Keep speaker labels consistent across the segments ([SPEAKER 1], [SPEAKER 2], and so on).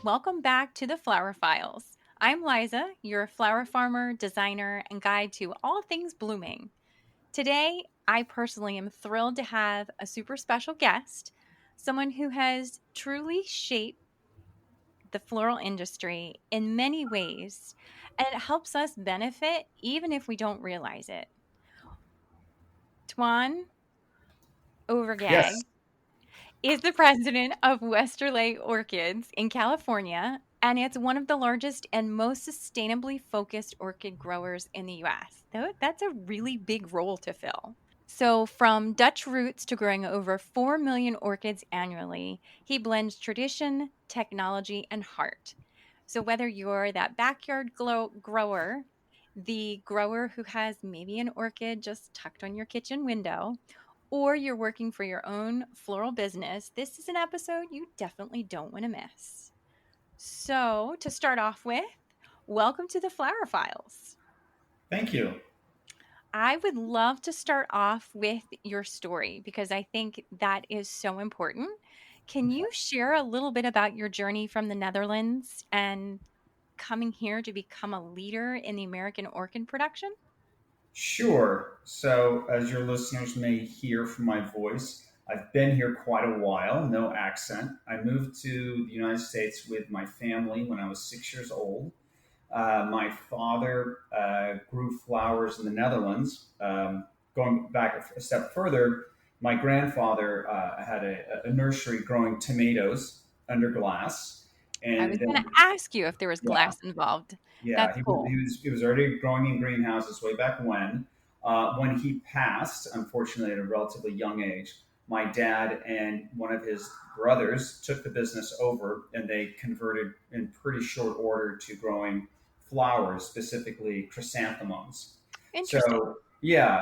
[SPEAKER 1] welcome back to the Flower Files. I'm Liza, your flower farmer, designer, and guide to all things blooming. Today, I personally am thrilled to have a super special guest, someone who has truly shaped the floral industry in many ways, and it helps us benefit even if we don't realize it. Toine Overgaag
[SPEAKER 2] Yes.
[SPEAKER 1] is the president of Westerlay Orchids in California, and it's one of the largest and most sustainably focused orchid growers in the US. That's a really big role to fill. So, from Dutch roots to growing over 4 million orchids annually, he blends tradition, technology, and heart. So, whether you're that backyard grower, the grower who has maybe an orchid just tucked on your kitchen window, or you're working for your own floral business, this is an episode you definitely don't want to miss. So, to start off with, welcome to the Flower Files.
[SPEAKER 2] Thank you.
[SPEAKER 1] I would love to start off with your story because I think that is so important. Can you share a little bit about your journey from the Netherlands and coming here to become a leader in the American orchid production?
[SPEAKER 2] Sure. So, as your listeners may hear from my voice, I've been here quite a while, no accent. I moved to the United States with my family when I was 6 years old. My father grew flowers in the Netherlands. Going back a step further, my grandfather had a nursery growing tomatoes under glass.
[SPEAKER 1] I was
[SPEAKER 2] And
[SPEAKER 1] going
[SPEAKER 2] then,
[SPEAKER 1] to ask you if there was
[SPEAKER 2] yeah,
[SPEAKER 1] glass involved.
[SPEAKER 2] Yeah,
[SPEAKER 1] That's
[SPEAKER 2] he was,
[SPEAKER 1] cool.
[SPEAKER 2] he was he was already growing in greenhouses way back when. When he passed, unfortunately, at a relatively young age, my dad and one of his brothers took the business over, and they converted in pretty short order to growing flowers, specifically chrysanthemums.
[SPEAKER 1] Interesting.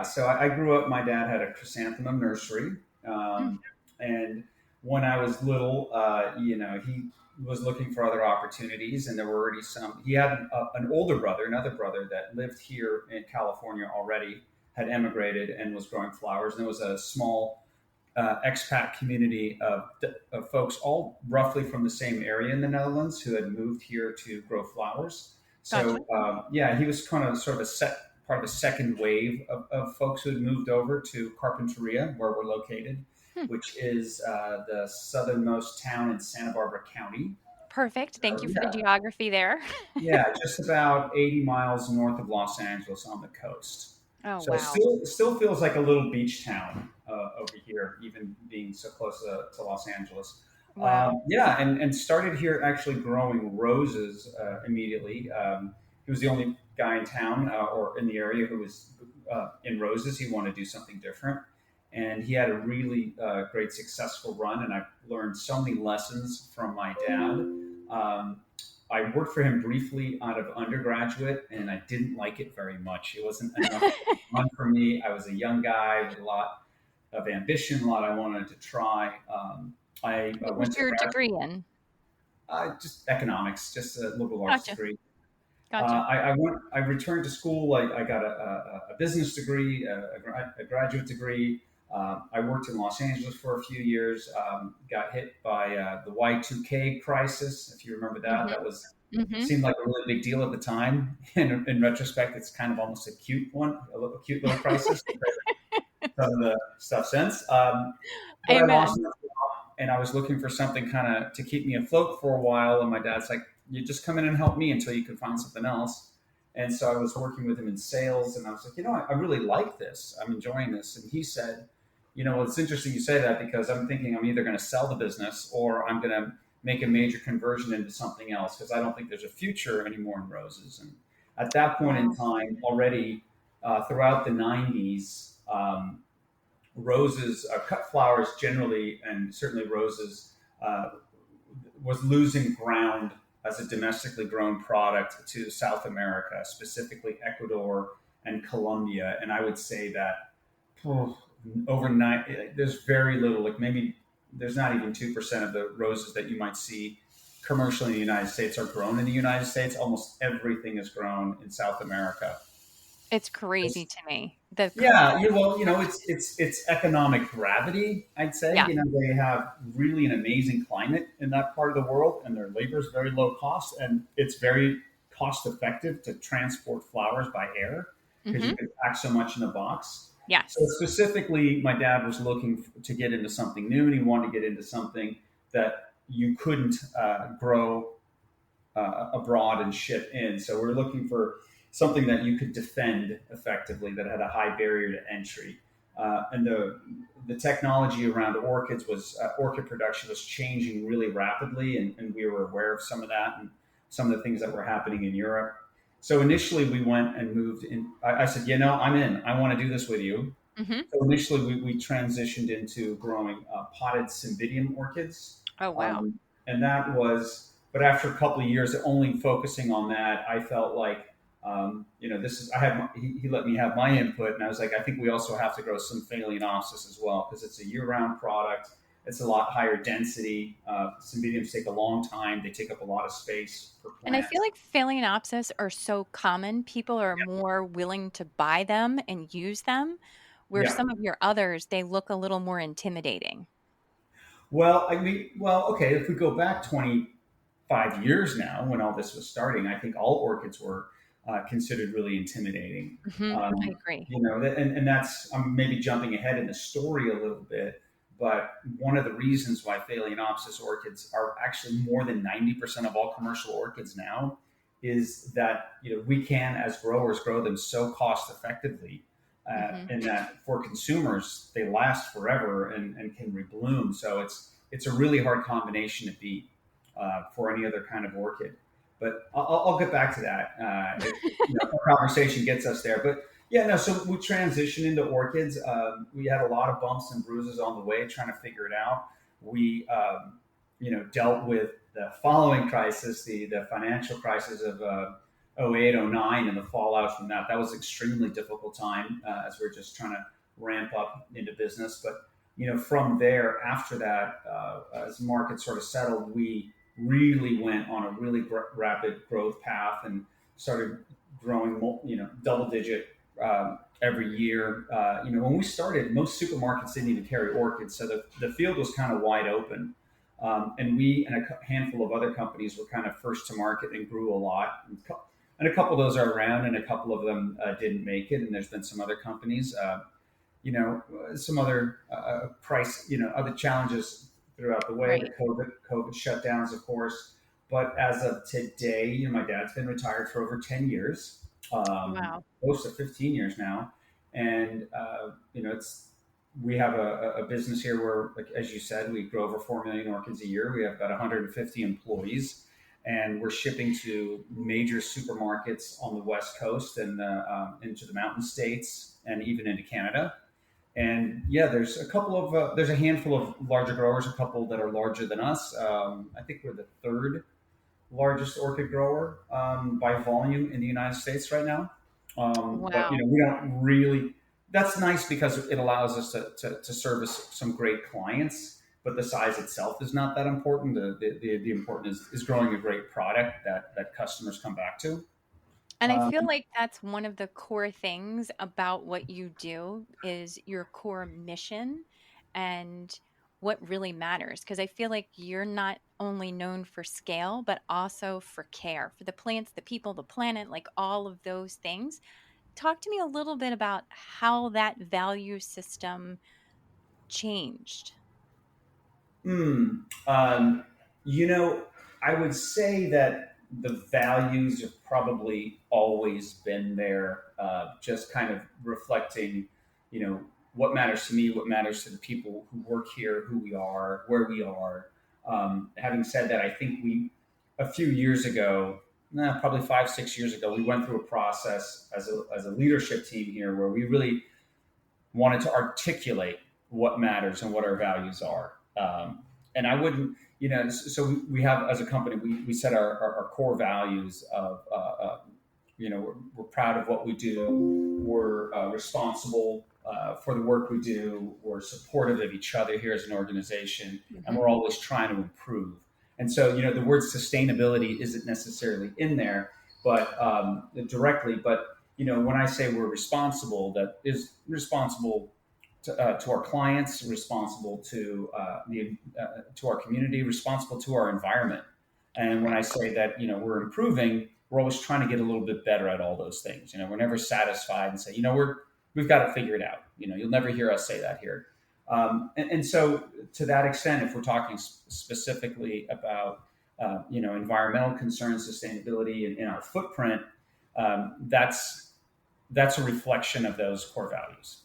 [SPEAKER 2] So I grew up. My dad had a chrysanthemum nursery,
[SPEAKER 1] Mm.
[SPEAKER 2] and when I was little, he was looking for other opportunities, and there were already some. He had an older brother, another brother that lived here in California already, had emigrated and was growing flowers. And there was a small expat community of folks, all roughly from the same area in the Netherlands, who had moved here to grow flowers.
[SPEAKER 1] Gotcha.
[SPEAKER 2] He was kind of sort of part of a second wave of folks who had moved over to Carpinteria, where we're located,
[SPEAKER 1] Hmm.
[SPEAKER 2] which is the southernmost town in Santa Barbara County.
[SPEAKER 1] Perfect. Thank
[SPEAKER 2] So,
[SPEAKER 1] you for the
[SPEAKER 2] yeah,
[SPEAKER 1] geography there.
[SPEAKER 2] yeah, just about 80 miles north of Los Angeles on the coast.
[SPEAKER 1] Oh,
[SPEAKER 2] So
[SPEAKER 1] wow.
[SPEAKER 2] still feels like a little beach town over here, even being so close to Los Angeles.
[SPEAKER 1] Wow.
[SPEAKER 2] And started here actually growing roses immediately. He was the only guy in town or in the area who was in roses. He wanted to do something different. And he had a really great successful run, and I learned so many lessons from my dad. I worked for him briefly out of undergraduate, and I didn't like it very much. It wasn't enough fun for me. I was a young guy with a lot of ambition, a lot I wanted to try. I
[SPEAKER 1] What was
[SPEAKER 2] went to
[SPEAKER 1] your degree in?
[SPEAKER 2] just economics, just a liberal arts
[SPEAKER 1] Gotcha.
[SPEAKER 2] degree.
[SPEAKER 1] Gotcha.
[SPEAKER 2] I returned to school. I got a business degree, a graduate degree. I worked in Los Angeles for a few years. Got hit by the Y2K crisis, if you remember that. That
[SPEAKER 1] Mhm.
[SPEAKER 2] was
[SPEAKER 1] Mhm.
[SPEAKER 2] seemed like a really big deal at the time. In retrospect, it's kind of almost a cute one, a cute little crisis compared to some of the stuff since. But I lost
[SPEAKER 1] Amen.
[SPEAKER 2] my job, and I was looking for something kind of to keep me afloat for a while. And my dad's like, "You just come in and help me until you can find something else." And so I was working with him in sales, and I was like, I really like this. I'm enjoying this. And he said, well, it's interesting you say that because I'm thinking I'm either going to sell the business or I'm going to make a major conversion into something else because I don't think there's a future anymore in roses. And at that point in
[SPEAKER 1] Wow.
[SPEAKER 2] time, already throughout the 90s, roses, cut flowers generally, and certainly roses, was losing ground as a domestically grown product to South America, specifically Ecuador and Colombia. And I would say that overnight, there's very little, like maybe there's not even 2% of the roses that you might see commercially in the United States are grown in the United States. Almost everything is grown in South America.
[SPEAKER 1] It's crazy to me. The
[SPEAKER 2] Yeah, well,
[SPEAKER 1] cost.
[SPEAKER 2] it's economic gravity, I'd say.
[SPEAKER 1] Yeah.
[SPEAKER 2] They have really an amazing climate in that part of the world, and their labor is very low cost, and it's very cost effective to transport flowers by air because you
[SPEAKER 1] Mhm.
[SPEAKER 2] can pack so much in a box. So
[SPEAKER 1] Yes.
[SPEAKER 2] specifically, my dad was looking to get into something new, and he wanted to get into something that you couldn't grow abroad and ship in. So we're looking for something that you could defend effectively, that had a high barrier to entry. And the technology around orchid production was changing really rapidly, and we were aware of some of that and some of the things that were happening in Europe. So initially, we went and moved in. I said, I'm in. I want to do this with you.
[SPEAKER 1] Mhm.
[SPEAKER 2] So initially, we transitioned into growing potted cymbidium orchids,
[SPEAKER 1] Oh, wow.
[SPEAKER 2] um, and that was. But after a couple of years, only focusing on that, I felt like, this is. I had he let me have my input, and I was like, I think we also have to grow some phalaenopsis as well because it's a year-round product. It's a lot higher density. Cymbidiums take a long time; they take up a lot of space per
[SPEAKER 1] And I
[SPEAKER 2] plant.
[SPEAKER 1] feel like phalaenopsis are so common, people are more willing to buy them and use them, where
[SPEAKER 2] Yeah.
[SPEAKER 1] some of your others, they look a little more intimidating.
[SPEAKER 2] Okay, if we go back 25 years now, when all this was starting, I think all orchids were considered really intimidating.
[SPEAKER 1] Mhm. I
[SPEAKER 2] Um,
[SPEAKER 1] agree.
[SPEAKER 2] and that's, I'm maybe jumping ahead in the story a little bit, but one of the reasons why Phalaenopsis orchids are actually more than 90% of all commercial orchids now is that we can, as growers, grow them so cost effectively,
[SPEAKER 1] Mhm.
[SPEAKER 2] in that for consumers they last forever and can rebloom. So it's a really hard combination to beat for any other kind of orchid. But I'll get back to that if our conversation gets us there. But yeah, no. So we transitioned into orchids. We had a lot of bumps and bruises on the way trying to figure it out. We dealt with the following crisis, the financial crisis of 08, 09, and the fallout from that. That was an extremely difficult time as we are just trying to ramp up into business. But from there, after that, as the market sort of settled, we really went on a really rapid growth path and started growing, double digit every year. When we started, most supermarkets didn't even carry orchids, so the field was kind of wide open. And we and a handful of other companies were kind of first to market and grew a lot. And a couple of those are around, and a couple of them didn't make it. And there's been some other companies, some other price, other challenges throughout the way, the
[SPEAKER 1] Right.
[SPEAKER 2] COVID shutdowns, of course. But as of today, my dad's been retired for over 10 years,
[SPEAKER 1] Wow.
[SPEAKER 2] close to 15 years now. And, we have a business here where, like, as you said, we grow over 4 million orchids a year. We have about 150 employees, and we're shipping to major supermarkets on the West Coast and into the mountain states and even into Canada. And yeah, there's a handful of larger growers, a couple that are larger than us. I think we're the third largest orchid grower by volume in the United States right now. But
[SPEAKER 1] Wow.
[SPEAKER 2] we don't really. That's nice because it allows us to service some great clients. But the size itself is not that important. The important is growing a great product that customers come back to.
[SPEAKER 1] And I
[SPEAKER 2] Um,
[SPEAKER 1] feel like that's one of the core things about what you do is your core mission and what really matters. Because I feel like you're not only known for scale, but also for care for the plants, the people, the planet, like all of those things. Talk to me a little bit about how that value system changed.
[SPEAKER 2] Hmm. Um, you know, I would say that the values have probably always been there, just kind of reflecting, you know, what matters to me, what matters to the people who work here, who we are, where we are. Having said that, I think a few years ago, probably 5, 6 years ago, we went through a process as a leadership team here where we really wanted to articulate what matters and what our values are. And I wouldn't, so we have, as a company, we set our core values of, we're proud of what we do. We're responsible for the work we do. We're supportive of each other here as an organization, and
[SPEAKER 1] Hmm.
[SPEAKER 2] we're always trying to improve. And so, the word sustainability isn't necessarily in there, but directly, but when I say we're responsible, that is responsible to our clients, responsible to our community, responsible to our environment. And when I
[SPEAKER 1] Right.
[SPEAKER 2] say that, we're improving, we're always trying to get a little bit better at all those things. We're never satisfied and say, we've got to figure it out. You'll never hear us say that here. And so, to that extent, if we're talking specifically about environmental concerns, sustainability, and our footprint, that's a reflection of those core values.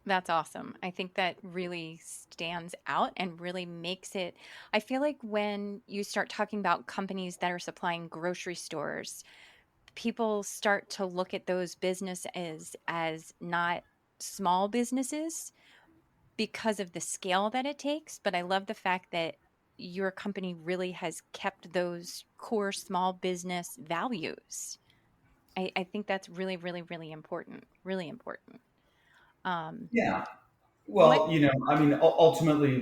[SPEAKER 1] That's awesome. I think that really stands out and really makes it. I feel like when you start talking about companies that are supplying grocery stores, people start to look at those businesses as not small businesses because of the scale that it takes. But I love the fact that your company really has kept those core small business values. I think that's really, really, really important. Really important. Um,
[SPEAKER 2] Yeah.
[SPEAKER 1] what?
[SPEAKER 2] Well, I mean, ultimately,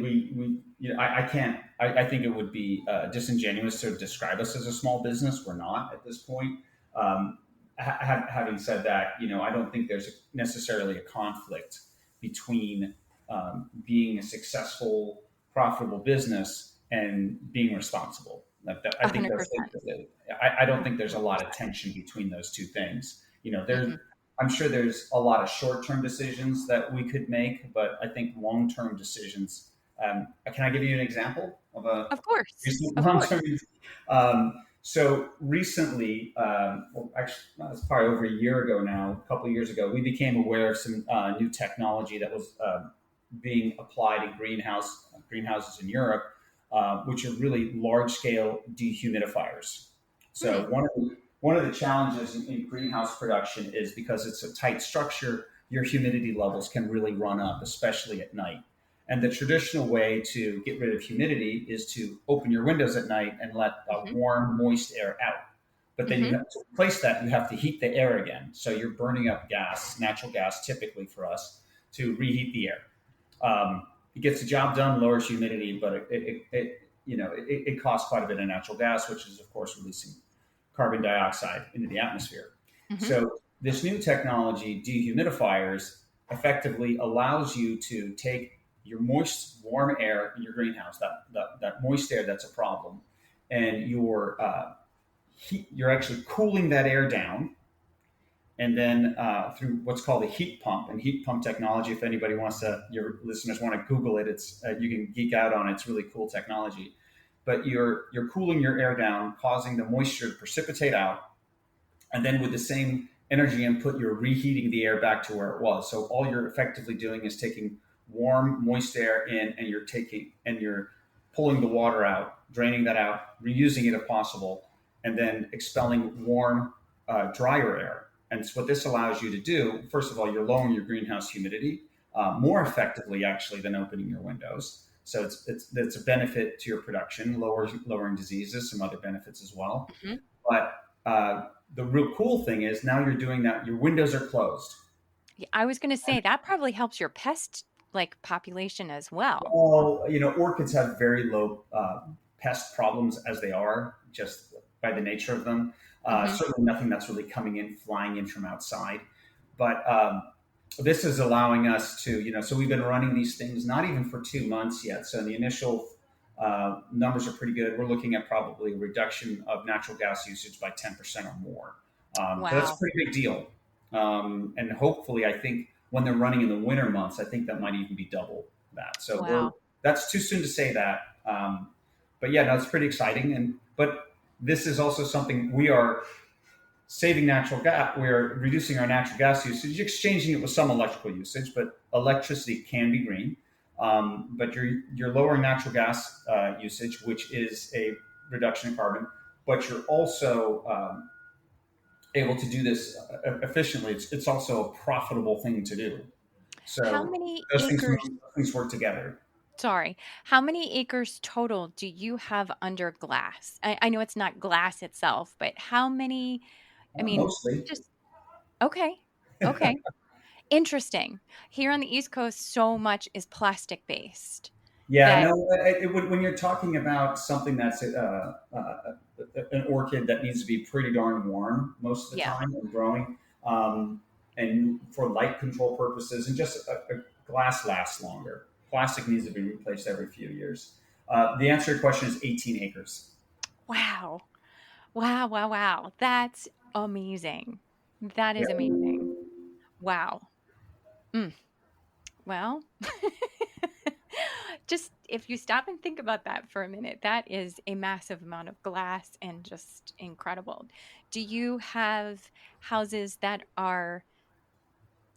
[SPEAKER 2] I can't. I think it would be disingenuous to describe us as a small business. We're not at this point. Having said that, I don't think there's necessarily a conflict between being a successful, profitable business and being responsible. I think that's.
[SPEAKER 1] 100%.
[SPEAKER 2] I don't think there's a lot of
[SPEAKER 1] 100%.
[SPEAKER 2] tension between those two things. There's
[SPEAKER 1] Mm-mm.
[SPEAKER 2] I'm sure there's a lot of short-term decisions that we could make, but I think long-term decisions. Can I give you an example of a
[SPEAKER 1] Of course.
[SPEAKER 2] recent
[SPEAKER 1] Of course.
[SPEAKER 2] long-term? So recently, well, actually, it's probably over a year ago now, a couple of years ago, we became aware of some new technology that was being applied in greenhouses in Europe, which are really large-scale dehumidifiers. So
[SPEAKER 1] Hmm.
[SPEAKER 2] one of the challenges in greenhouse production is because it's a tight structure, your humidity levels can really run up, especially at night. And the traditional way to get rid of humidity is to open your windows at night and let
[SPEAKER 1] Hmm.
[SPEAKER 2] warm, moist air out. But then you
[SPEAKER 1] Hmm.
[SPEAKER 2] have to replace that, you have to heat the air again. So you're burning up gas, natural gas typically for us, to reheat the air. It gets the job done, lowers humidity, but it costs quite a bit of natural gas, which is, of course, releasing carbon dioxide into the atmosphere.
[SPEAKER 1] Hmm.
[SPEAKER 2] So this new technology, dehumidifiers, effectively allows you to take your moist, warm air in your greenhouse, that moist air that's a problem, and you're actually cooling that air down. And then through what's called a heat pump and heat pump technology, if anybody wants to, your listeners want to Google it, it's you can geek out on it. It's really cool technology. But you're cooling your air down, causing the moisture to precipitate out, and then with the same energy input, you're reheating the air back to where it was. So all you're effectively doing is taking warm, moist air in, and you're pulling the water out, draining that out, reusing it if possible, and then expelling warm, drier air. And so what this allows you to do, first of all, you're lowering your greenhouse humidity more effectively, actually, than opening your windows. So it's a benefit to your production, lowering diseases, some other benefits as well.
[SPEAKER 1] Hmm.
[SPEAKER 2] But the real cool thing is now you're doing that. Your windows are closed.
[SPEAKER 1] Yeah, I was going to say that probably helps your pest like population as well.
[SPEAKER 2] Well, orchids have very low pest problems as they are, just by the nature of them.
[SPEAKER 1] Hmm.
[SPEAKER 2] Certainly, nothing that's really coming in, flying in from outside. But this is allowing us to, so we've been running these things not even for 2 months yet. So the initial numbers are pretty good. We're looking at probably a reduction of natural gas usage by 10% or more. But that's a
[SPEAKER 1] Wow.
[SPEAKER 2] pretty big deal. And hopefully, I think when they're running in the winter months, I think that might even be double that. So
[SPEAKER 1] Wow.
[SPEAKER 2] that's too soon to say that. But yeah, no, it's pretty exciting. But this is also something we are saving natural gas. We're reducing our natural gas usage, exchanging it with some electrical usage. But electricity can be green. But you're lowering natural gas usage, which is a reduction in carbon. But you're also able to do this efficiently. It's also a profitable thing to do.
[SPEAKER 1] How
[SPEAKER 2] So
[SPEAKER 1] many
[SPEAKER 2] those things
[SPEAKER 1] acres,
[SPEAKER 2] those things work together.
[SPEAKER 1] sorry, how many acres total do you have under glass? I know it's not glass itself, but how many, I mean,
[SPEAKER 2] Mostly.
[SPEAKER 1] just okay. Okay. Interesting. Here on the East Coast, so much is plastic based
[SPEAKER 2] Yeah,
[SPEAKER 1] that
[SPEAKER 2] no. When you're talking about something that's an orchid that needs to be pretty darn warm most of the
[SPEAKER 1] Yeah.
[SPEAKER 2] time when growing, um, and for light control purposes, and just a glass lasts longer. Plastic needs to be replaced every few years. The answer to your question is 18 acres.
[SPEAKER 1] Wow. Wow, wow, wow. That's amazing. That is
[SPEAKER 2] Yeah.
[SPEAKER 1] amazing. Wow. Mm. Well, just if you stop and think about that for a minute, that is a massive amount of glass and just incredible. Do you have houses that are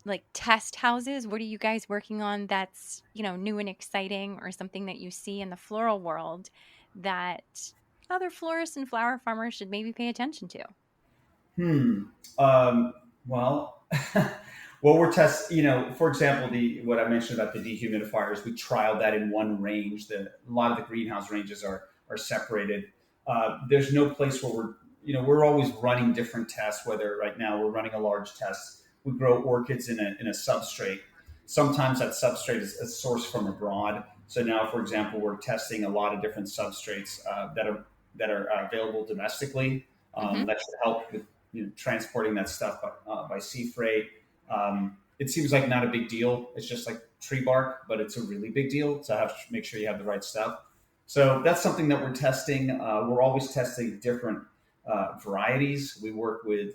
[SPEAKER 1] like test houses? What are you guys working on that's, new and exciting, or something that you see in the floral world that other florists and flower farmers should maybe pay attention to?
[SPEAKER 2] Hmm. Well, well, we're test. For example, the what I mentioned about the dehumidifiers, we trialed that in one range. A lot of the greenhouse ranges are separated. There's no place where we're always running different tests. Whether right now we're running a large test, we grow orchids in a substrate. Sometimes that substrate is sourced from abroad. So now, for example, we're testing a lot of different substrates that are available domestically.
[SPEAKER 1] Hmm.
[SPEAKER 2] That should help with transporting that stuff by sea freight. It seems like not a big deal. It's just like tree bark, but it's a really big deal. So I have to make sure you have the right stuff. So that's something that we're testing. We're always testing different varieties. We work with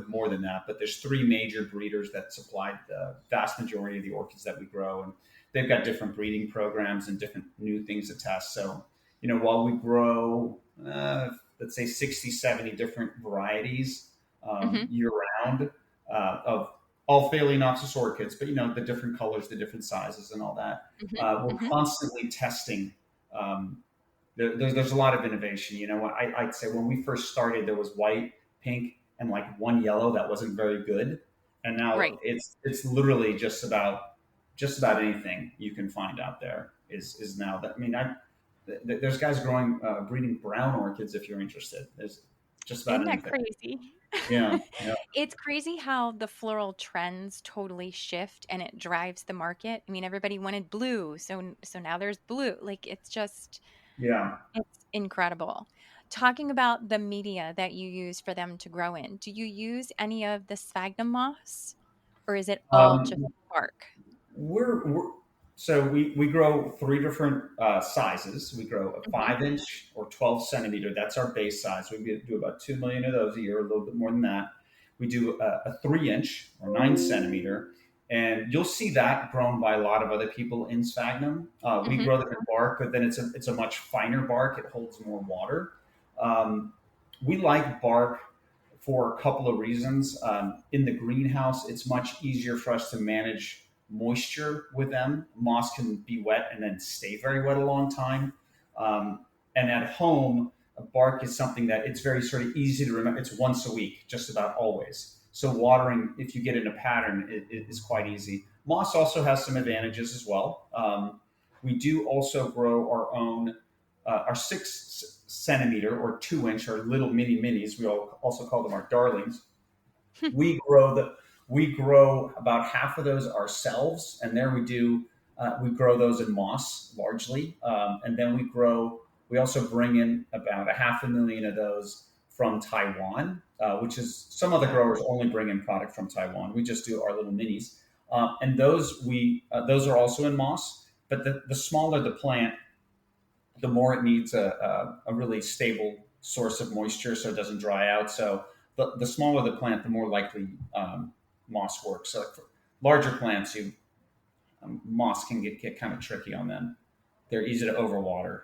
[SPEAKER 2] more than that, but there's three major breeders that supply the vast majority of the orchids that we grow, and they've got different breeding programs and different new things to test. So, while we grow, let's say 60, 70 different varieties
[SPEAKER 1] Hmm.
[SPEAKER 2] year round of all Phalaenopsis orchids, but the different colors, the different sizes, and all that.
[SPEAKER 1] Hmm.
[SPEAKER 2] We're
[SPEAKER 1] Hmm.
[SPEAKER 2] constantly testing. Um, there's a lot of innovation. I'd say when we first started, there was white, pink, and like one yellow that wasn't very good, and now
[SPEAKER 1] Right.
[SPEAKER 2] it's literally just about anything you can find out there is now that. I mean, there's guys breeding brown orchids if you're interested. There's just about
[SPEAKER 1] Isn't that
[SPEAKER 2] anything.
[SPEAKER 1] crazy?
[SPEAKER 2] Yeah, yeah,
[SPEAKER 1] It's crazy how the floral trends totally shift and it drives the market. I mean, everybody wanted blue, so now there's blue. Like
[SPEAKER 2] yeah.
[SPEAKER 1] it's incredible. Talking about the media that you use for them to grow in, do you use any of the sphagnum moss, or is it all just
[SPEAKER 2] Um,
[SPEAKER 1] bark?
[SPEAKER 2] we're so we grow three different sizes. We grow a
[SPEAKER 1] Hmm.
[SPEAKER 2] 5 inch or 12 centimeter. That's our base size. We do about 2 million of those a year, a little bit more than that. We do a 3 inch or 9 centimeter, and you'll see that grown by a lot of other people in sphagnum. We
[SPEAKER 1] Hmm.
[SPEAKER 2] grow them in bark, but then it's a much finer bark. It holds more water. Um, we like bark for a couple of reasons. In the greenhouse, it's much easier for us to manage moisture with them. Moss can be wet and then stay very wet a long time. And at home, a bark is something that it's very sort of easy to remember. It's once a week, just about always. So watering, if you get in a pattern, it is quite easy. Moss also has some advantages as well. We do also grow our 6 centimeter or 2 inch, or little mini minis. We also call them our darlings. We grow the we grow about half of those ourselves, and there we grow those in moss largely, and then we also bring in about a half a million of those from Taiwan, which is some other
[SPEAKER 1] Wow.
[SPEAKER 2] growers only bring in product from Taiwan. We just do our little minis, and those are also in moss. But the smaller the plant, the more it needs a really stable source of moisture so it doesn't dry out. So the smaller the plant, the more likely moss works. So for larger plants, moss can get kind of tricky on them. They're easy to overwater.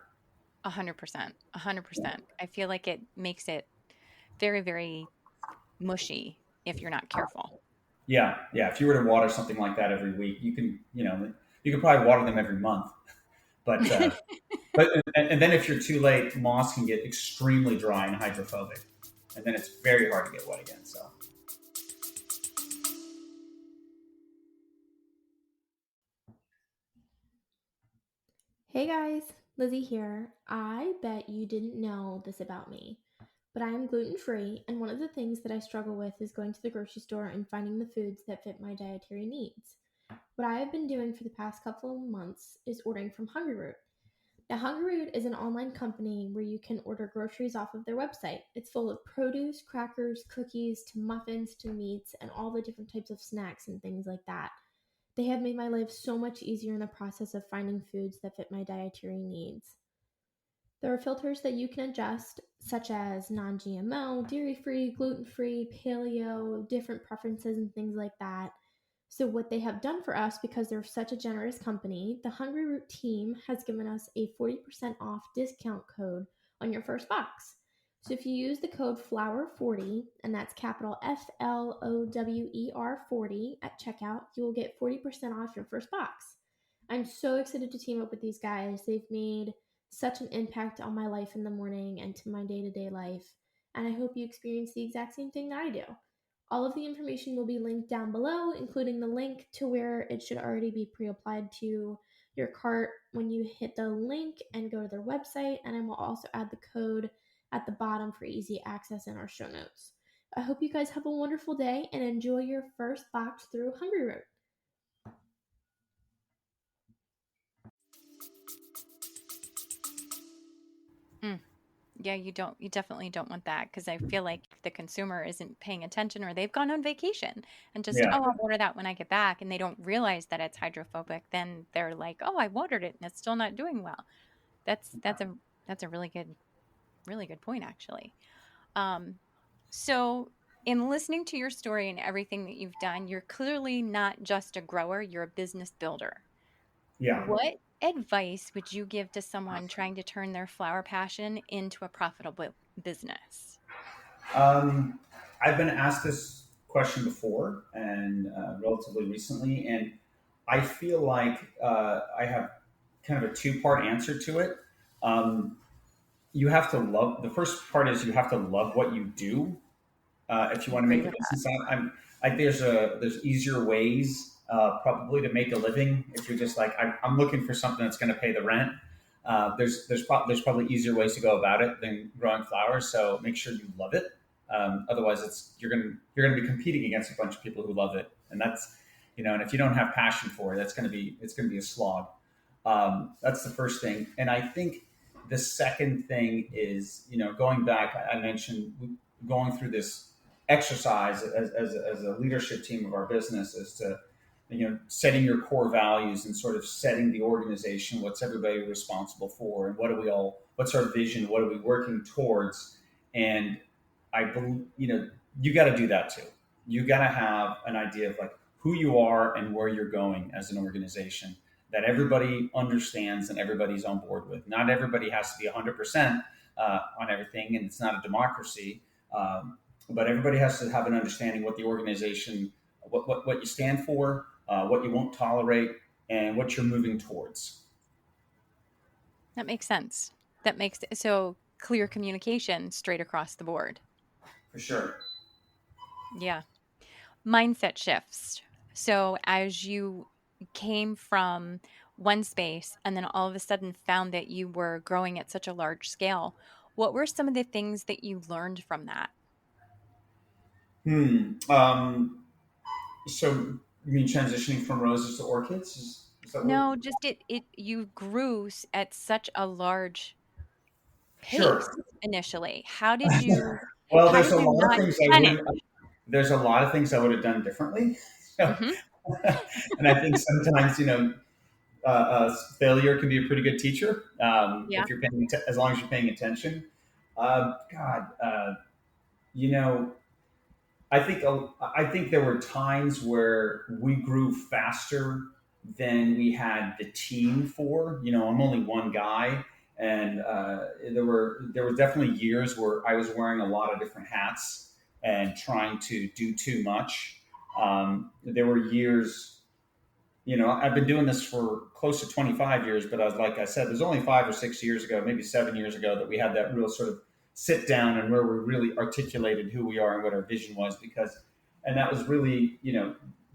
[SPEAKER 1] 100%. 100%. I feel like it makes it very, very mushy if you're not careful.
[SPEAKER 2] Yeah, yeah. If you were to water something like that every week, you can probably water them every month. But and then if you're too late, moss can get extremely dry and hydrophobic, and then it's very hard to get wet again. So
[SPEAKER 3] Hey guys, Lizzie here. I bet you didn't know this about me, but I am gluten free, and one of the things that I struggle with is going to the grocery store and finding the foods that fit my dietary needs. What I have been doing for the past couple of months is ordering from Hungry Root. Now, Hungry Root is an online company where you can order groceries off of their website. It's full of produce, crackers, cookies, to muffins, to meats, and all the different types of snacks and things like that. They have made my life so much easier in the process of finding foods that fit my dietary needs. There are filters that you can adjust, such as non GMO, dairy free, gluten free, paleo, different preferences, and things like that. So, what they have done for us, because they're such a generous company, the Hungry Root team has given us a 40% off discount code on your first box. So, if you use the code FLOWER40, and that's capital FLOWER 40 at checkout, you will get 40% off your first box. I'm so excited to team up with these guys. They've made such an impact on my life in the morning and to my day to day life. And I hope you experience the exact same thing that I do. All of the information will be linked down below, including the link to where it should already be pre applied to your cart when you hit the link and go to their website. And I will also add the code at the bottom for easy access in our show notes. I hope you guys have a wonderful day and enjoy your first box through Hungry Root.
[SPEAKER 1] Mm. Yeah, you definitely don't want that because I feel like if the consumer isn't paying attention or they've gone on vacation and just,
[SPEAKER 2] Yeah.
[SPEAKER 1] oh, I'll order that when I get back and they don't realize that it's hydrophobic, then they're like, oh, I ordered it and it's still not doing well. That's a really good point actually. Um, so in listening to your story and everything that you've done, you're clearly not just a grower, you're a business builder.
[SPEAKER 2] Yeah.
[SPEAKER 1] What advice would you give to someone trying to turn their flower passion into a profitable business?
[SPEAKER 2] Um, I've been asked this question before and relatively recently, and I feel like I have kind of a two-part answer to it. Um, you have to love the first part is you have to love what you do if you
[SPEAKER 1] I
[SPEAKER 2] want to
[SPEAKER 1] agree
[SPEAKER 2] make a
[SPEAKER 1] with that.
[SPEAKER 2] business out. There's easier ways probably to make a living if you're just like I'm looking for something that's going to pay the rent. There's probably easier ways to go about it than growing flowers. So make sure you love it. Otherwise, you're gonna be competing against a bunch of people who love it, and that's and if you don't have passion for it, it's gonna be a slog. That's the first thing, and I think the second thing is going back. I mentioned going through this exercise as a leadership team of our business is to setting your core values and sort of setting the organization, what's everybody responsible for, and what's our vision, what are we working towards. And I believe you got to do that too. You got to have an idea of like who you are and where you're going as an organization that everybody understands and everybody's on board with. Not everybody has to be 100% on everything, and it's not a democracy. But everybody has to have an understanding what the organization, what you stand for, what you won't tolerate, and what you're moving towards.
[SPEAKER 1] That makes sense. That makes so clear communication straight across the board.
[SPEAKER 2] For sure.
[SPEAKER 1] Yeah. Mindset shifts. So as you came from one space and then all of a sudden found that you were growing at such a large scale, what were some of the things that you learned from that?
[SPEAKER 2] So you mean transitioning from roses to orchids? Is that what?
[SPEAKER 1] No, just it you grew at such a large pace
[SPEAKER 2] Sure.
[SPEAKER 1] initially.
[SPEAKER 2] Well,
[SPEAKER 1] How did you not panic?
[SPEAKER 2] there's a lot of things I would have done differently. So,
[SPEAKER 1] Mhm.
[SPEAKER 2] and I think sometimes failure can be a pretty good teacher
[SPEAKER 1] Yeah.
[SPEAKER 2] if you're as long as you're paying attention. God, you know, I think there were times where we grew faster than we had the team for. I'm only one guy, and there were definitely years where I was wearing a lot of different hats and trying to do too much. There were years I've been doing this for close to 25 years, but like I said, there's only 5 or 6 years ago, maybe 7 years ago, that we had that real sort of sit down and where we really articulated who we are and what our vision was. And that was really,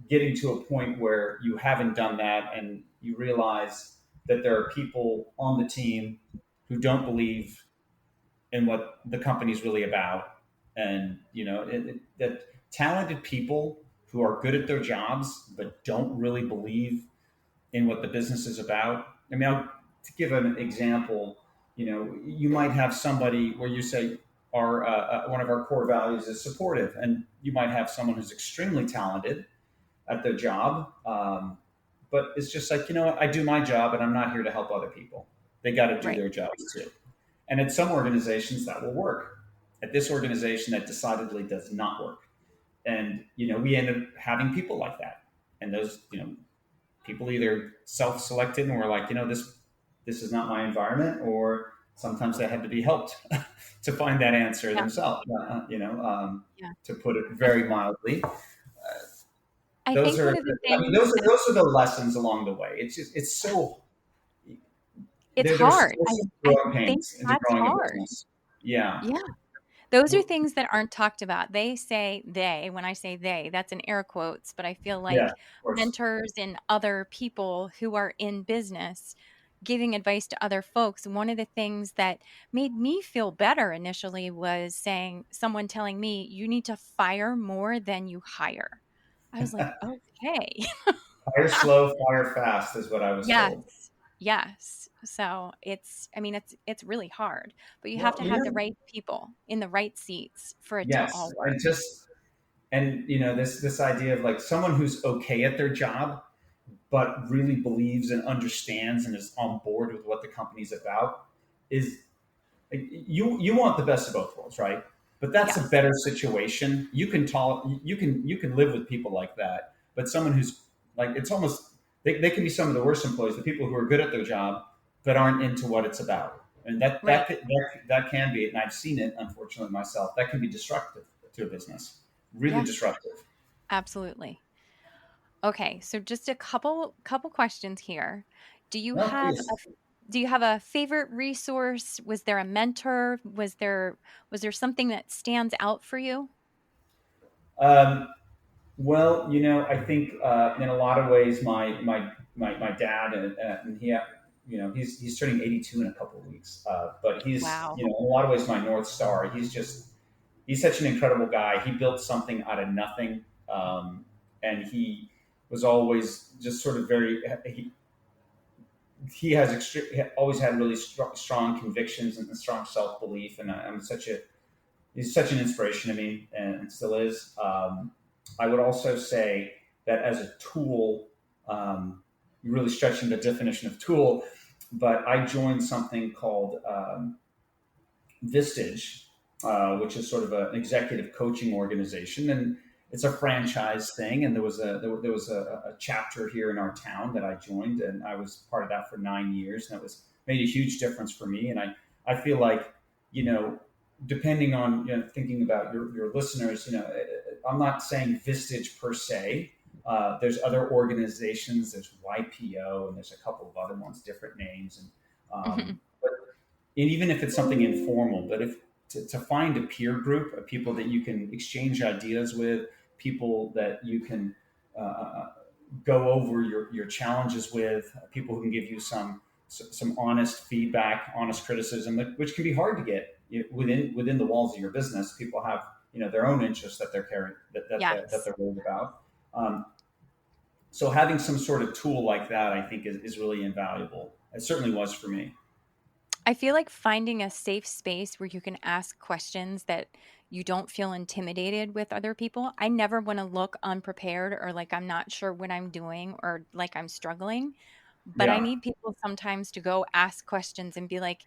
[SPEAKER 2] getting to a point where you haven't done that and you realize that there are people on the team who don't believe in what the company's really about. And, that talented people who are good at their jobs but don't really believe in what the business is about. I mean, to give an example, you might have somebody where you say, our one of our core values is supportive, and you might have someone who's extremely talented at their job, but it's just like, what, I do my job, and I'm not here to help other people. They got to do
[SPEAKER 1] Right.
[SPEAKER 2] their jobs too. And at some organizations that will work. At this organization, that decidedly does not work. And we end up having people like that, and those people either self-selected and were like, this is not my environment, or sometimes they had to be helped to find that answer
[SPEAKER 1] Yeah.
[SPEAKER 2] themselves.
[SPEAKER 1] Yeah.
[SPEAKER 2] To put it
[SPEAKER 1] I,
[SPEAKER 2] very mildly,
[SPEAKER 1] I
[SPEAKER 2] those
[SPEAKER 1] think
[SPEAKER 2] are,
[SPEAKER 1] one of the things that
[SPEAKER 2] those are the lessons along the way. It's just, it's so,
[SPEAKER 1] it's
[SPEAKER 2] there's
[SPEAKER 1] hard.
[SPEAKER 2] some
[SPEAKER 1] I
[SPEAKER 2] growing
[SPEAKER 1] think
[SPEAKER 2] pains into
[SPEAKER 1] that's
[SPEAKER 2] growing a
[SPEAKER 1] hard.
[SPEAKER 2] business. Yeah.
[SPEAKER 1] Yeah. Those are things that aren't talked about. When I say they, that's in air quotes, but I feel
[SPEAKER 2] Yeah,
[SPEAKER 1] like
[SPEAKER 2] of course.
[SPEAKER 1] mentors and other people who are in business giving advice to other folks. One of the things that made me feel better initially was someone telling me, you need to fire more than you hire. I was like, okay.
[SPEAKER 2] Fire slow, fire fast is what I was
[SPEAKER 1] Yes.
[SPEAKER 2] told.
[SPEAKER 1] Yes. So it's really hard, but you have
[SPEAKER 2] Well,
[SPEAKER 1] to have the right people in the right seats for it to
[SPEAKER 2] yes,
[SPEAKER 1] all work.
[SPEAKER 2] and just, and this idea of like someone who's okay at their job, but really believes and understands and is on board with what the company's about, is, you want the best of both worlds, right? But that's a
[SPEAKER 1] Yes.
[SPEAKER 2] better situation. You can live with people like that, but someone who's like, it's almost, they can be some of the worst employees, the people who are good at their job but aren't into what it's about, and
[SPEAKER 1] Right.
[SPEAKER 2] that can be, and I've seen it unfortunately myself, that can be destructive to a business, really
[SPEAKER 1] Yes.
[SPEAKER 2] disruptive.
[SPEAKER 1] Absolutely. Okay, so just a couple questions here. Do you
[SPEAKER 2] No,
[SPEAKER 1] have
[SPEAKER 2] please.
[SPEAKER 1] a favorite resource? Was there a mentor? Was there something that stands out for you?
[SPEAKER 2] Um, Well, I think in a lot of ways, my dad, and he, he's turning 82 in a couple of weeks. But he's,
[SPEAKER 1] Wow.
[SPEAKER 2] in a lot of ways, my north star. He's such an incredible guy. He built something out of nothing, and he was always just sort of very. He has he always had really strong convictions and strong self belief, and I'm such a he's such an inspiration to me, and still is. I would also say that as a tool, you're really stretching the definition of tool, but I joined something called Vistage, which is sort of an executive coaching organization, and it's a franchise thing. And there was a chapter here in our town that I joined, and I was part of that for 9 years, and it was made a huge difference for me. And I feel like, you know depending on, thinking about your listeners, I'm not saying Vistage per se. There's other organizations. There's YPO, and there's a couple of other ones, different names, and even if it's something informal, but if to find a peer group of people that you can exchange ideas with, people that you can go over your challenges with, people who can give you some honest feedback, honest criticism, which can be hard to get within the walls of your business. People have, their own interests that they're carrying, that
[SPEAKER 1] Yes.
[SPEAKER 2] they're worried about. So having some sort of tool like that, I think, is really invaluable. It certainly was for me.
[SPEAKER 1] I feel like finding a safe space where you can ask questions that you don't feel intimidated with other people. I never want to look unprepared or like I'm not sure what I'm doing or like I'm struggling, but I
[SPEAKER 2] Yeah,
[SPEAKER 1] need people sometimes to go ask questions and be like,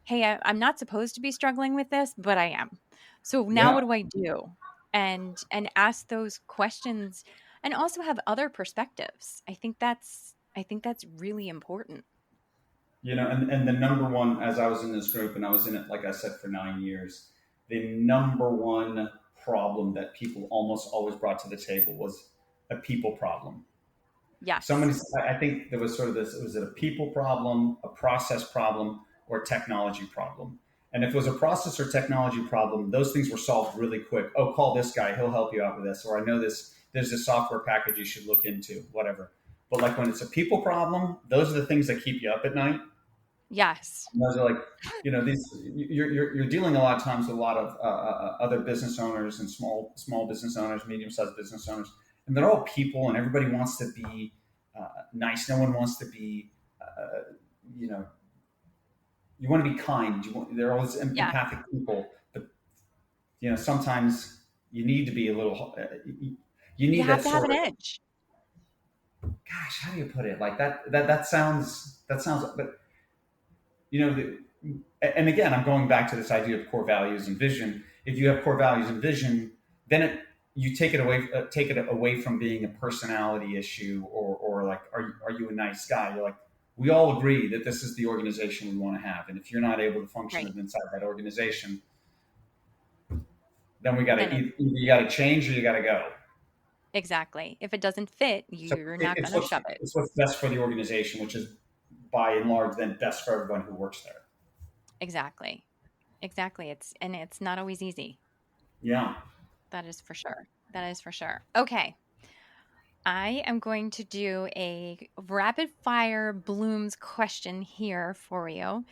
[SPEAKER 1] hey, I'm not supposed to be struggling with this, but I am. So now
[SPEAKER 2] yeah.
[SPEAKER 1] what do I do? And ask those questions and also have other perspectives. I think that's really important.
[SPEAKER 2] And the number one, as I was in this group, and I was in it, like I said, for 9 years, the number one problem that people almost always brought to the table was a people problem.
[SPEAKER 1] Yes.
[SPEAKER 2] Somebody, I think there was sort of this: was it a people problem, a process problem, or a technology problem? And if it was a process or technology problem, those things were solved really quick. Oh, call this guy; he'll help you out with this. Or I know this. There's this software package you should look into. Whatever. But like when it's a people problem, those are the things that keep you up at night.
[SPEAKER 1] Yes.
[SPEAKER 2] And those are like, these, you're dealing a lot of times with a lot of other business owners and small business owners, medium sized business owners, and they're all people, and everybody wants to be nice. No one wants to be you know, you want to be kind. They're always
[SPEAKER 1] Yeah.
[SPEAKER 2] empathic people, but sometimes you need to be a little. You
[SPEAKER 1] You
[SPEAKER 2] need
[SPEAKER 1] have
[SPEAKER 2] that
[SPEAKER 1] to have
[SPEAKER 2] sort
[SPEAKER 1] an
[SPEAKER 2] of.
[SPEAKER 1] edge.
[SPEAKER 2] Gosh, how do you put it? Like that. That sounds. That sounds. But and again, I'm going back to this idea of core values and vision. If you have core values and vision, then you take it away from being a personality issue, or like, are you a nice guy? You're like, we all agree that this is the organization we want to have, and if you're not able to function
[SPEAKER 1] Right.
[SPEAKER 2] inside that organization, then we got to
[SPEAKER 1] Then
[SPEAKER 2] either
[SPEAKER 1] it's
[SPEAKER 2] you got to change or you got to go.
[SPEAKER 1] exactly. If it doesn't fit,
[SPEAKER 2] So
[SPEAKER 1] you're not
[SPEAKER 2] it's
[SPEAKER 1] going to shove it.
[SPEAKER 2] what's best for the organization, which is by and large then best for everyone who works there.
[SPEAKER 1] Exactly. Exactly. It's not always easy.
[SPEAKER 2] Yeah.
[SPEAKER 1] That is for sure. That is for sure. Okay. I am going to do a rapid fire blooms question here for you.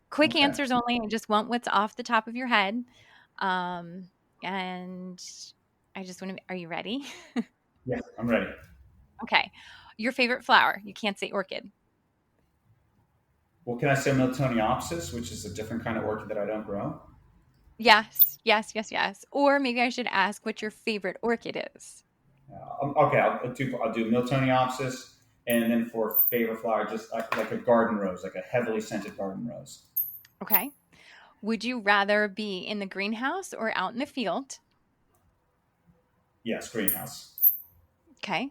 [SPEAKER 1] Quick
[SPEAKER 2] Okay.
[SPEAKER 1] answers only. I just want what's off the top of your head. And I just want to, are you ready?
[SPEAKER 2] Yeah, I'm ready.
[SPEAKER 1] Okay. Your favorite flower. You can't say orchid.
[SPEAKER 2] Well, can I say Miltoniopsis, which is a different kind of orchid that I don't grow?
[SPEAKER 1] Yes, yes, yes, yes. Or maybe I should ask what your favorite orchid is.
[SPEAKER 2] Okay, I'll do Miltoniopsis, and then for favorite flower, just like a garden rose, like a heavily scented garden rose.
[SPEAKER 1] Okay. Would you rather be in the greenhouse or out in the field?
[SPEAKER 2] Yes, greenhouse.
[SPEAKER 1] Okay.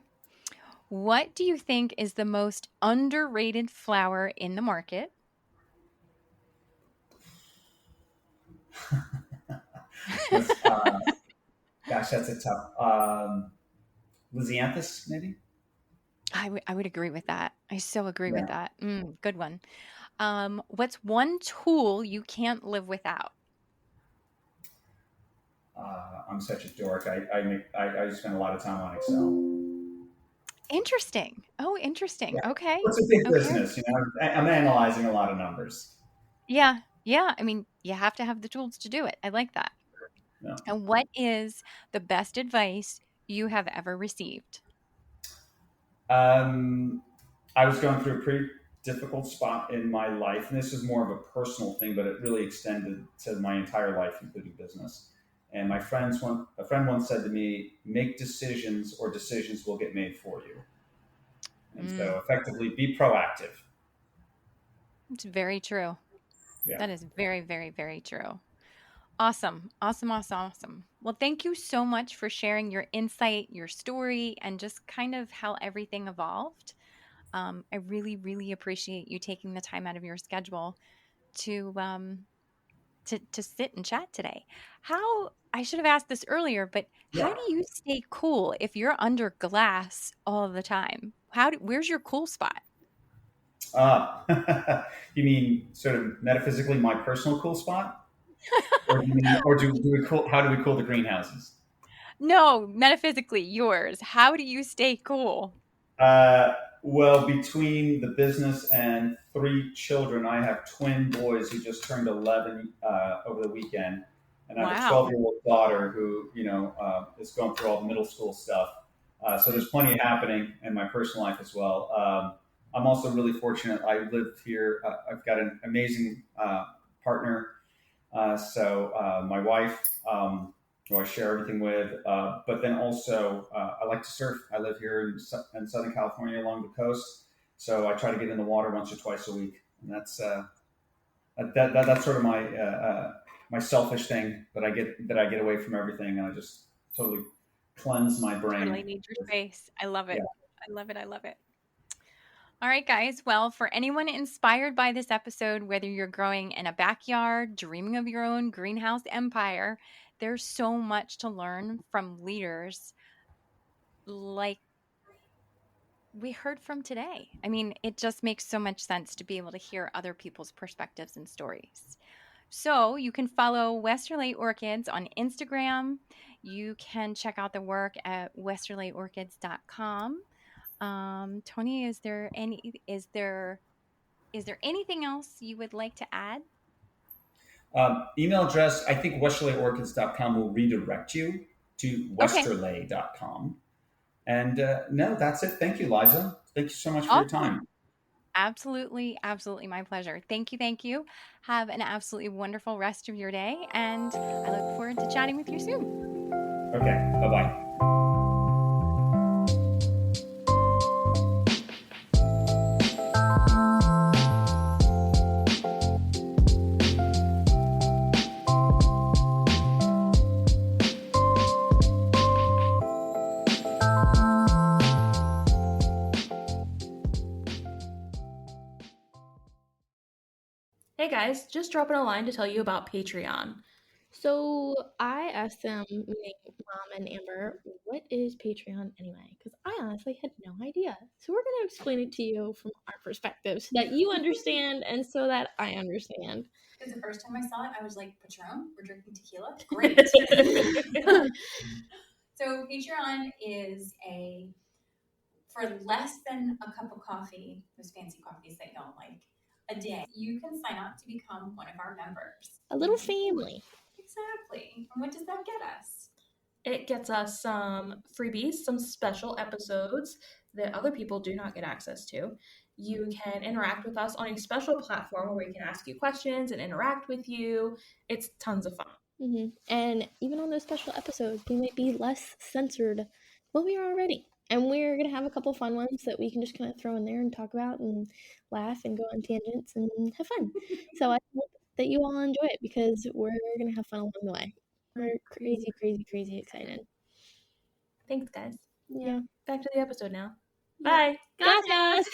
[SPEAKER 1] What do you think is the most underrated flower in the market?
[SPEAKER 2] That's, gosh, that's a tough. Lysianthus, maybe.
[SPEAKER 1] I would agree with that. I so agree with
[SPEAKER 2] Yeah.
[SPEAKER 1] that. Good one. What's one tool you can't live without?
[SPEAKER 2] I'm such a dork. I spend a lot of time on Excel.
[SPEAKER 1] Interesting. Oh, interesting.
[SPEAKER 2] Yeah,
[SPEAKER 1] Okay.
[SPEAKER 2] it's a big
[SPEAKER 1] Okay.
[SPEAKER 2] business. I'm analyzing a lot of numbers.
[SPEAKER 1] Yeah. Yeah. I mean, you have to have the tools to do it. I like that.
[SPEAKER 2] Yeah.
[SPEAKER 1] And what is the best advice you have ever received?
[SPEAKER 2] Um, I was going through a pretty difficult spot in my life, and this is more of a personal thing, but it really extended to my entire life, including business. And a friend once said to me, "Make decisions, or decisions will get made for you." And
[SPEAKER 1] Mm,
[SPEAKER 2] so, effectively, be proactive.
[SPEAKER 1] it's very true.
[SPEAKER 2] Yeah,
[SPEAKER 1] That is very, very, very true. Awesome. Awesome. Awesome. Awesome. Well, thank you so much for sharing your insight, your story, and just kind of how everything evolved. I really, really appreciate you taking the time out of your schedule to to sit and chat today. How I should have asked this earlier, but how
[SPEAKER 2] yeah.
[SPEAKER 1] do you stay cool if you're under glass all the time? Where's your cool spot?
[SPEAKER 2] You mean sort of metaphysically my personal cool spot, or do you mean, or do we cool? How do we cool the greenhouses?
[SPEAKER 1] No, metaphysically yours. How do you stay cool?
[SPEAKER 2] Uh, well, between the business and three children, I have twin boys who just turned 11 over the weekend, and I have a
[SPEAKER 1] Wow.
[SPEAKER 2] 12-year-old daughter who, is going through all the middle school stuff. So
[SPEAKER 1] Mm,
[SPEAKER 2] there's plenty happening in my personal life as well. I'm also really fortunate. I live here. I've got an amazing partner, my wife, who I share everything with, but then also I like to surf. I live here in Southern California along the coast, so I try to get in the water once or twice a week, and that's sort of my selfish thing that I get away from everything, and I just totally cleanse my
[SPEAKER 1] totally
[SPEAKER 2] brain.
[SPEAKER 1] need your space. I love
[SPEAKER 2] Yeah.
[SPEAKER 1] it. I love it. I love it. All right, guys. Well, for anyone inspired by this episode, whether you're growing in a backyard, dreaming of your own greenhouse empire, there's so much to learn from leaders like we heard from today. I mean, it just makes so much sense to be able to hear other people's perspectives and stories. So you can follow Westerlay Orchids on Instagram. You can check out the work at westerlayorchids.com. Tony, is there anything else you would like to add?
[SPEAKER 2] Email address, I think westerlayorchids.com will redirect you to
[SPEAKER 1] Okay,
[SPEAKER 2] westerlay.com. And no, that's it. Thank you, Liza. Thank you so much for your
[SPEAKER 1] awesome.
[SPEAKER 2] time.
[SPEAKER 1] Absolutely, absolutely my pleasure. Thank you, thank you. Have an absolutely wonderful rest of your day, and I look forward to chatting with you soon.
[SPEAKER 2] Okay, bye bye.
[SPEAKER 4] Hey guys, just dropping a line to tell you about Patreon.
[SPEAKER 3] So I asked them, meaning Mom and Amber, what is Patreon anyway? Because I honestly had no idea. So we're going to explain it to you from our perspective so that you understand and so that I understand.
[SPEAKER 1] Because the first time I saw it, I was like, Patron, we're drinking tequila? Great. So Patreon is for less than a cup of coffee, those fancy coffees that y'all like, a day, you can sign up to become one of our members.
[SPEAKER 3] A little family.
[SPEAKER 1] Exactly. And what does that get us?
[SPEAKER 4] It gets us some freebies, some special episodes that other people do not get access to. You can interact with us on a special platform where we can ask you questions and interact with you. It's tons of fun.
[SPEAKER 3] Mm-hmm. And even on those special episodes, we might be less censored than we are already. And we're going to have a couple fun ones that we can just kind of throw in there and talk about and laugh and go on tangents and have fun. So I hope that you all enjoy it because we're going to have fun along the way. We're crazy, crazy, crazy excited.
[SPEAKER 4] Thanks, guys.
[SPEAKER 3] Yeah.
[SPEAKER 4] Back to the episode now.
[SPEAKER 3] Yeah.
[SPEAKER 4] Bye.
[SPEAKER 3] Gracias.